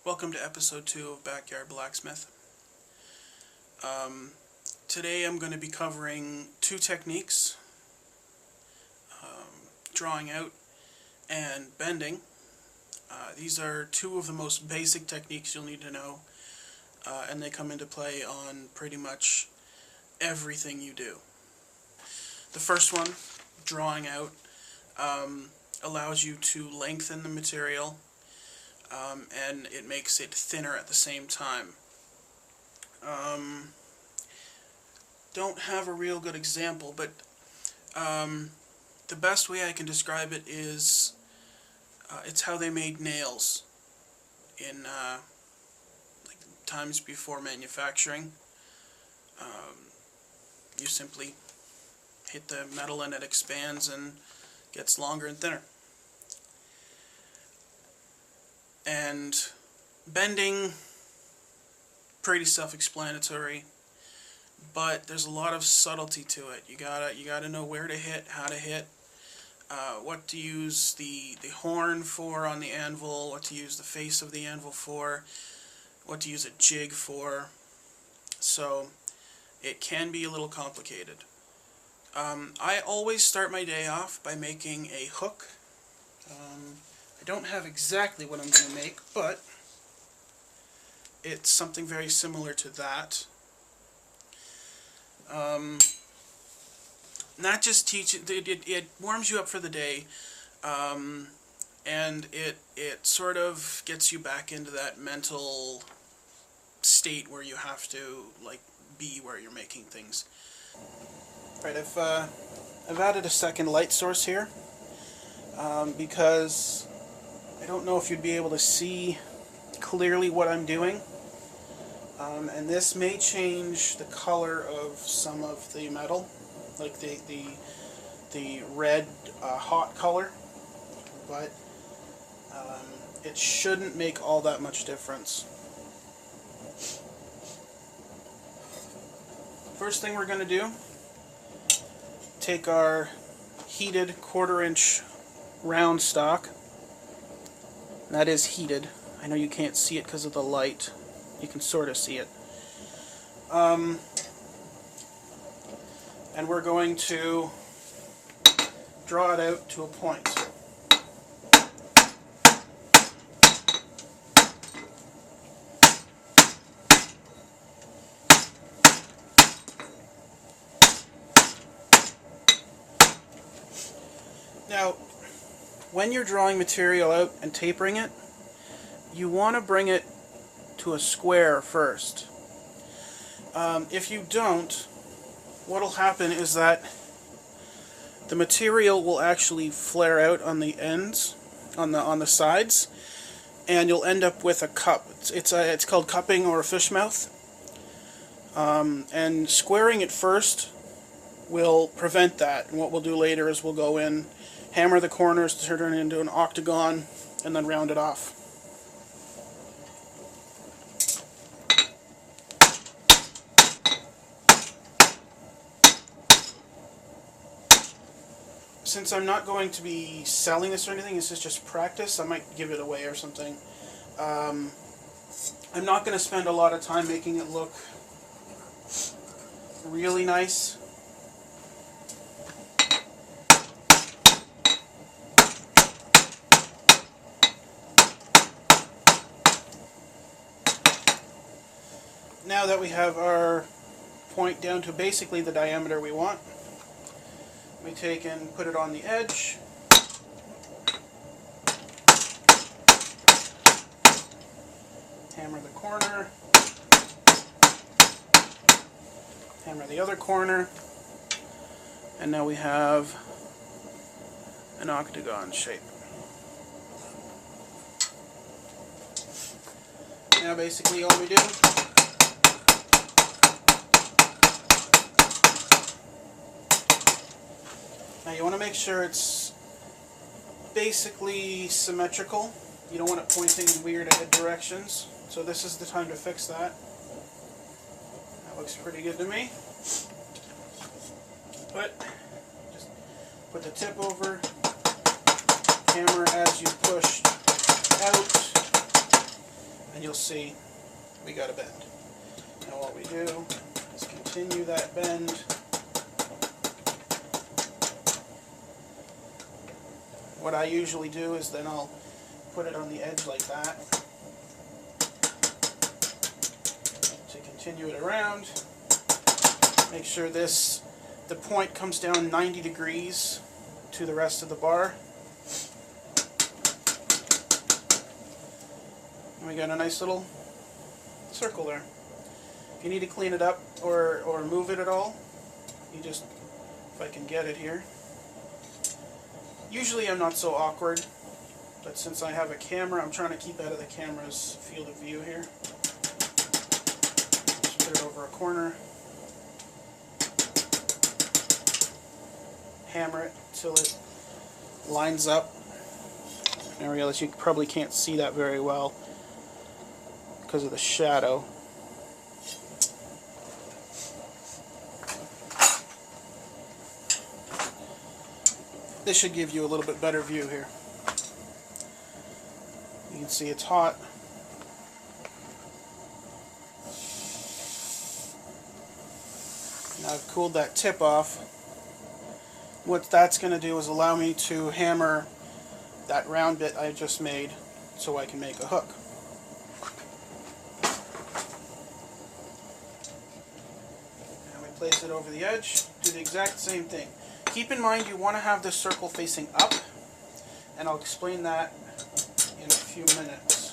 Welcome to episode 2 of Backyard Blacksmith. Today I'm going to be covering two techniques, drawing out and bending. These are two of the most basic techniques you'll need to know, and they come into play on pretty much everything you do. The first one, drawing out, allows you to lengthen the material, and it makes it thinner at the same time. Don't have a real good example, but the best way I can describe it is it's how they made nails in like times before manufacturing. You simply hit the metal and it expands and gets longer and thinner. And bending, pretty self-explanatory, but there's a lot of subtlety to it. You gotta know where to hit, how to hit, what to use the horn for on the anvil, what to use the face of the anvil for, what to use a jig for. So it can be a little complicated. I always start my day off by making a hook. I don't have exactly what I'm going to make, but it's something very similar to that. Not just it warms you up for the day, and it sort of gets you back into that mental state where you have to be where you're making things. Right, I've added a second light source here because I don't know if you'd be able to see clearly what I'm doing, and this may change the color of some of the metal, like the red hot color, but it shouldn't make all that much difference. First thing we're going to do, take our heated 1/4-inch round stock. That is heated. I know you can't see it because of the light. You can sort of see it. And we're going to draw it out to a point. Now, when you're drawing material out and tapering it, you want to bring it to a square first. If you don't, what'll happen is that the material will actually flare out on the ends, on the sides, and you'll end up with a cup. It's called cupping or a fish mouth. And squaring it first will prevent that. And what we'll do later is we'll go in, hammer the corners to turn it into an octagon, and then round it off. Since I'm not going to be selling this or anything, this is just practice, I might give it away or something. I'm not going to spend a lot of time making it look really nice. Now that we have our point down to basically the diameter we want, we take and put it on the edge. Hammer the corner. Hammer the other corner. And now we have an octagon shape. Now basically all we do Now you want to make sure it's basically symmetrical. You don't want it pointing in weird directions. So this is the time to fix that. That looks pretty good to me. But just put the tip over, hammer as you push out, and you'll see we got a bend. Now what we do is continue that bend. What I usually do is then I'll put it on the edge like that to continue it around. Make sure the point comes down 90 degrees to the rest of the bar. And we got a nice little circle there. If you need to clean it up or move it at all, you just, if I can get it here. Usually I'm not so awkward, but since I have a camera, I'm trying to keep out of the camera's field of view here. Just put it over a corner. Hammer it till it lines up. And I realize you probably can't see that very well because of the shadow. This should give you a little bit better view here. You can see it's hot. Now I've cooled that tip off. What that's going to do is allow me to hammer that round bit I just made so I can make a hook. And we place it over the edge, do the exact same thing. Keep in mind you want to have the circle facing up, and I'll explain that in a few minutes.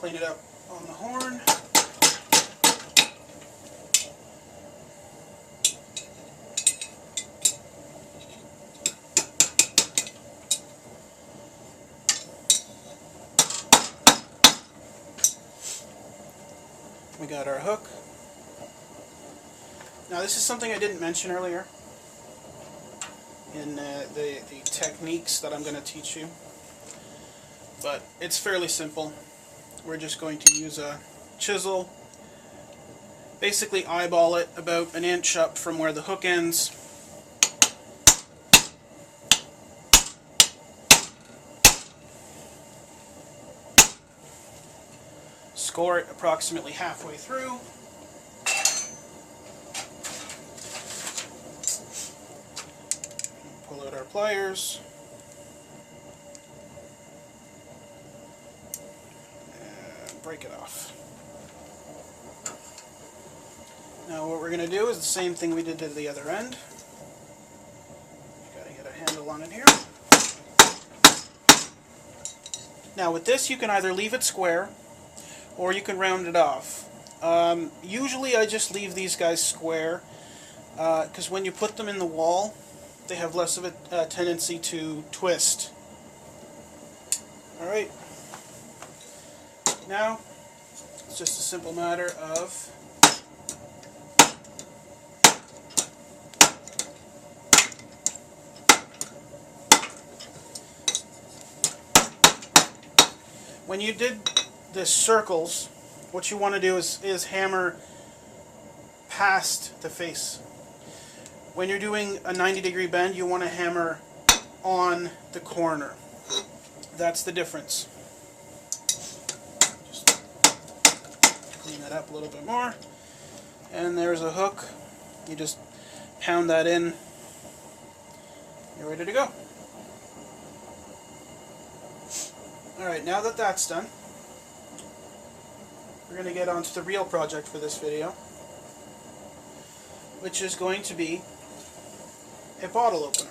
Clean it up on the horn. We got our hook. Now this is something I didn't mention earlier in the techniques that I'm going to teach you, but it's fairly simple. We're just going to use a chisel, basically eyeball it about an inch up from where the hook ends. Score it approximately halfway through. Pull out our pliers. Break it off. Now what we're going to do is the same thing we did to the other end. Got to get a handle on it here. Now with this you can either leave it square or you can round it off. Usually I just leave these guys square because when you put them in the wall they have less of a tendency to twist. Alright. Now, it's just a simple matter of when you did the circles, what you want to do is hammer past the face. When you're doing a 90-degree bend, you want to hammer on the corner. That's the difference. Clean that up a little bit more, and there's a hook. You just pound that in. You're ready to go. Alright, now that that's done, we're going to get on to the real project for this video, which is going to be a bottle opener.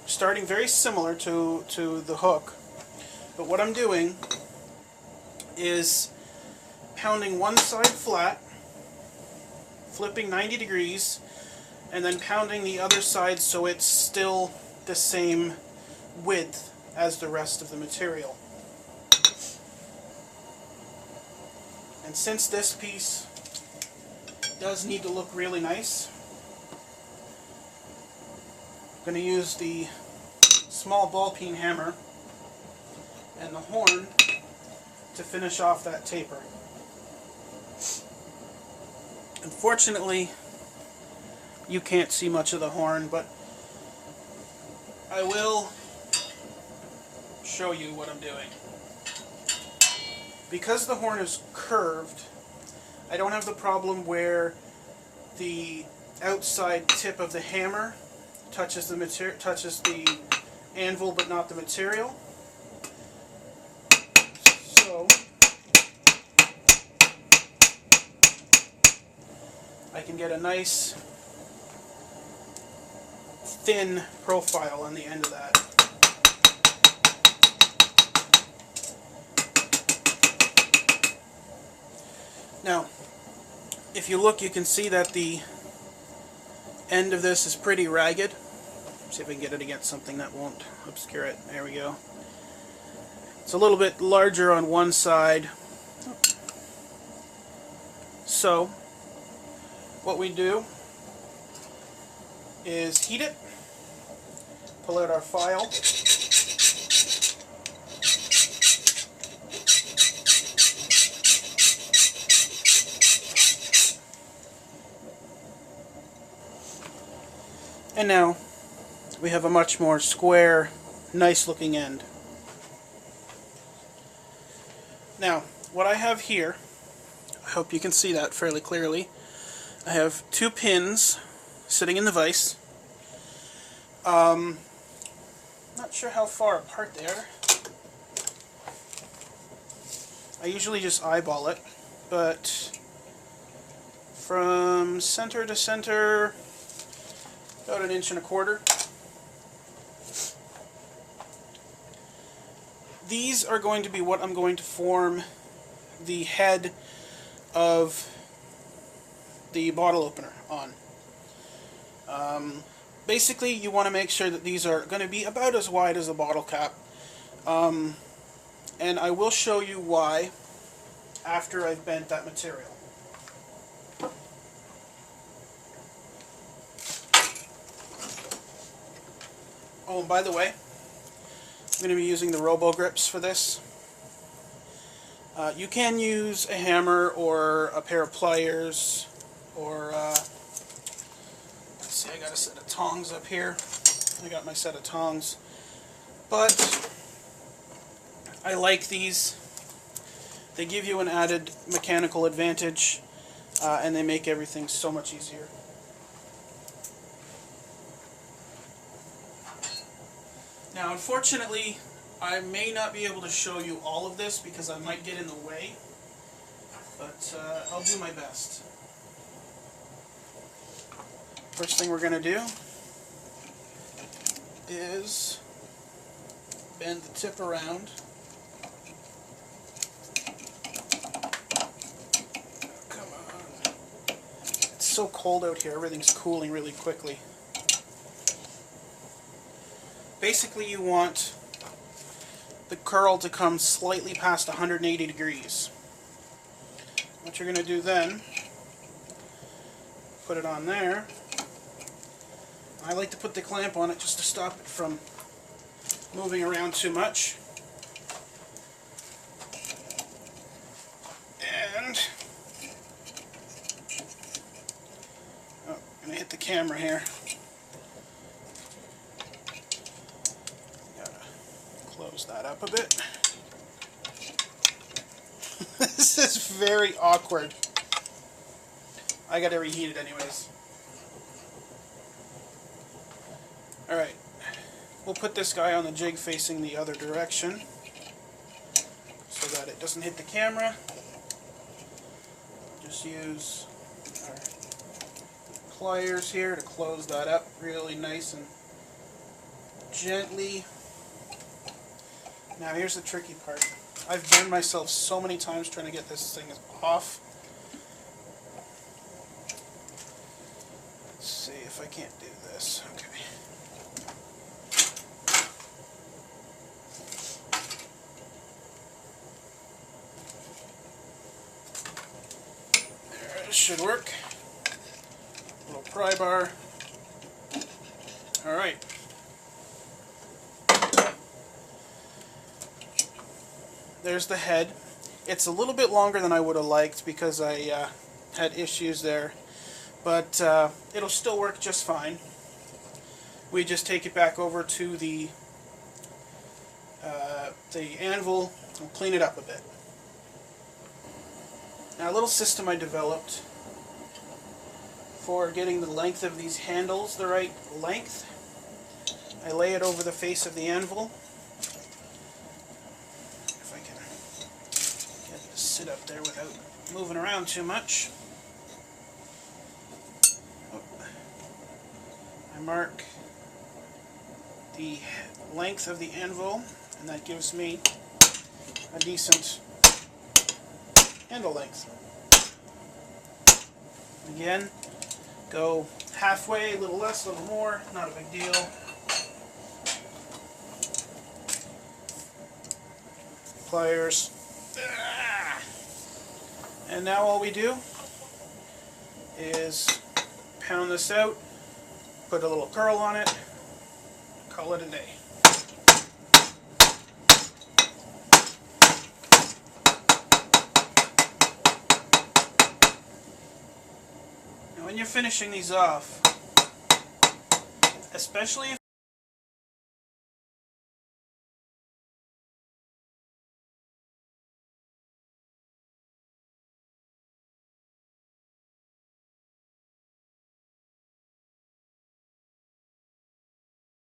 Starting very similar to the hook, but what I'm doing is pounding one side flat flipping 90 degrees, and then pounding the other side so it's still the same width as the rest of the material. And since this piece does need to look really nice, I'm going to use the small ball peen hammer and the horn to finish off that taper. Unfortunately, you can't see much of the horn, but I will show you what I'm doing. Because the horn is curved, I don't have the problem where the outside tip of the hammer touches the anvil but not the material. So I can get a nice thin profile on the end of that. Now, if you look, you can see that the end of this is pretty ragged. See if I can get it against something that won't obscure it. There we go. It's a little bit larger on one side. So, what we do is heat it, pull out our file, and now we have a much more square, nice looking end. Now, what I have here, I hope you can see that fairly clearly, I have 2 pins sitting in the vise. Not sure how far apart they are. I usually just eyeball it, but from center to center, about 1.25 inches. These are going to be what I'm going to form the head of the bottle opener on. Basically, you want to make sure that these are going to be about as wide as the bottle cap. And I will show you why after I've bent that material. Oh, and by the way, I'm going to be using the robo grips for this. You can use a hammer or a pair of pliers, or let's see, I got a set of tongs up here. I got my set of tongs, but I like these. They give you an added mechanical advantage, and they make everything so much easier. Now, unfortunately, I may not be able to show you all of this because I might get in the way, but I'll do my best. First thing we're going to do is bend the tip around. Come on. It's so cold out here, everything's cooling really quickly. Basically, you want the curl to come slightly past 180 degrees. What you're going to do then, put it on there. I like to put the clamp on it just to stop it from moving around too much. And I'm going to hit the camera here. Close that up a bit. This is very awkward. I gotta reheat it anyways. Alright, we'll put this guy on the jig facing the other direction so that it doesn't hit the camera. Just use our pliers here to close that up really nice and gently. Now here's the tricky part. I've burned myself so many times trying to get this thing off. Let's see if I can't do this. Okay. There, it should work. Little pry bar. Alright. There's the head. It's a little bit longer than I would have liked because I had issues there. But it'll still work just fine. We just take it back over to the anvil and clean it up a bit. Now, a little system I developed for getting the length of these handles the right length. I lay it over the face of the anvil. If I can get it to sit up there without moving around too much. I mark the length of the anvil, and that gives me a decent handle length. Again, go halfway, a little less, a little more, not a big deal. Pliers. And now all we do is pound this out, put a little curl on it, call it a day. Now when you're finishing these off, especially if